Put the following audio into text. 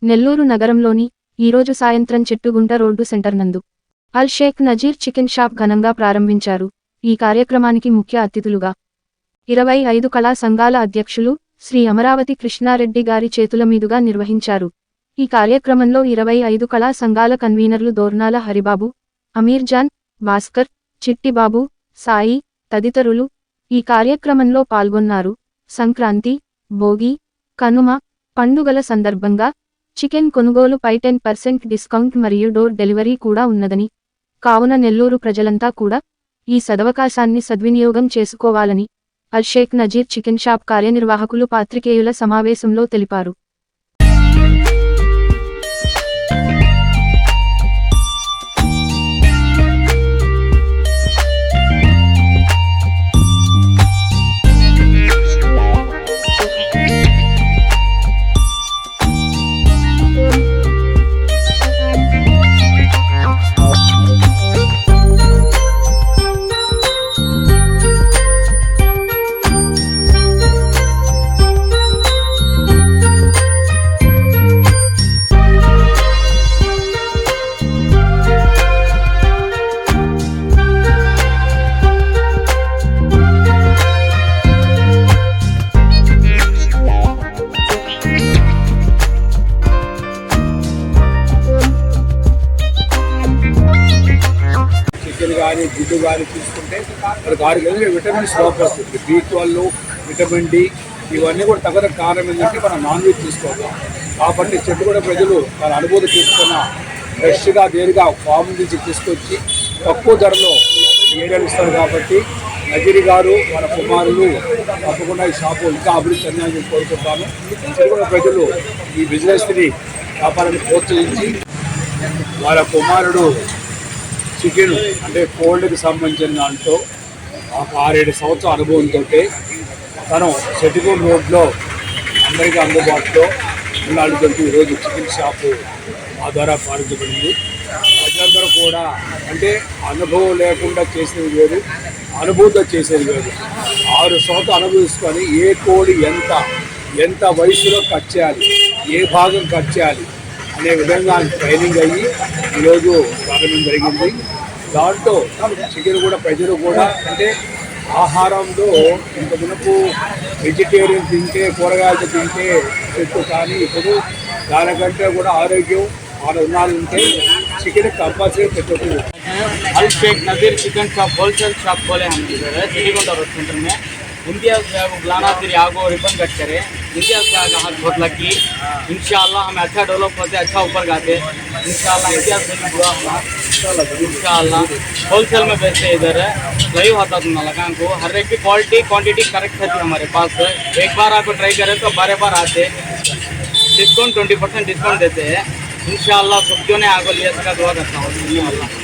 నెల్లూరు నగరంలోని ఈరోజు సాయంత్రం చెట్టుగుంట రోడ్డు సెంటర్ నందు అల్ షేక్ నజీర్ చికెన్ షాప్ ఘనంగా ప్రారంభించారు. ఈ కార్యక్రమానికి ముఖ్య అతిథులుగా 25 కళా సంఘాల అధ్యక్షులు శ్రీ అమరావతి కృష్ణారెడ్డి గారి చేతుల మీదుగా నిర్వహించారు. ఈ కార్యక్రమంలో 25 కళా సంఘాల కన్వీనర్లు దోర్నాల హరిబాబు, అమీర్జాన్, భాస్కర్, చిట్టిబాబు, సాయి తదితరులు ఈ కార్యక్రమంలో పాల్గొన్నారు. సంక్రాంతి, భోగి, కనుమ పండుగల సందర్భంగా చికెన్ కొనుగోలుపై 10% డిస్కౌంట్ మరియు డోర్ డెలివరీ కూడా ఉన్నదని, కావున నెల్లూరు ప్రజలంతా కూడా ఈ సదవకాశాన్ని సద్వినియోగం చేసుకోవాలని అల్ షేక్ నజీర్ చికెన్ షాప్ కార్యనిర్వాహకులు పాత్రికేయుల సమావేశంలో తెలిపారు. కానీ గుడ్డు కానీ తీసుకుంటే మనకు 6 గంటల విటమిన్స్ లోపం వస్తుంది. B12, విటమిన్ డి ఇవన్నీ కూడా తగ్గ కారణం ఏంటంటే మనం నాన్ వెజ్ తీసుకోవాలి. కాబట్టి చెట్టు కూడా ప్రజలు వాళ్ళ అనుభూతి తీసుకున్న ఫ్రెష్గా నేరుగా ఫామ్ నుంచి తీసుకొచ్చి తక్కువ ధరలో ఏరియాలు ఇస్తారు. కాబట్టి నజీర్ గారు వాళ్ళ కుమారులు తప్పకుండా ఈ షాపు ఇంకా అభివృద్ధి చెందాలని కోరుకుంటాను. చెట్టు కూడా ప్రజలు ఈ బిజినెస్ని వ్యాపారాన్ని ప్రోత్సహించి వాళ్ళ కుమారుడు చికెన్ అంటే కోల్డ్కి సంబంధించిన దాంట్లో ఒక 6-7 సంవత్సరాల అనుభవంతో తను చెట్టుగూరు రోడ్లో అందరికీ అందుబాటులో ఉండాలంటూ ఈరోజు చికెన్ షాపు మా ద్వారా ప్రారంభించబడింది. ప్రజలందరూ కూడా అంటే అనుభవం లేకుండా చేసేది వేరు, అనుభూతితో చేసేది వేరు. 6 సంవత్సరాలు అనుభవించుకొని ఏ కోడి ఎంత వయసులో కట్ చేయాలి, ఏ భాగం కట్ చేయాలి అనే విధంగా ట్రైనింగ్ అయ్యి ఈరోజు ప్రారంభం జరిగింది. దాంట్లో చికెన్ కూడా ప్రజలు కూడా అంటే ఆహారంలో ఇంత మునుపు వెజిటేరియన్ తింటే కూరగాయలు తింటే చెట్టు, కానీ ఇప్పుడు దానికంటే కూడా ఆరోగ్యం ఉంటే चिकन कंपल्सरी पेट्रोल। अल शेख नज़ीर चिकन शॉप होलसेल शॉप खोले हम इधर सिटीगुंडा रोड सेंटर में। इम्तियाज़ बैग बुलाना फिर आगो रिबन कट करे। इम्तियाज़ बैग हाथ बहुत लगी। इंशाल्लाह हम अच्छा डेवलप होते, अच्छा ऊपर गाते इंशाल्लाह। इम्तियाज़ इंशाल्लाह होलसेल में बेचते इधर लाइव होता तुम लगान को हर एक की क्वालिटी क्वांटिटी करेक्ट है हमारे पास। एक बार आपको ट्राई करें तो बार बार आते। डिस्काउंट 20% डिस्काउंट देते हैं इंशाल्लाह। सब क्यों नहीं आगो लिया सका दुआ करता हूँ।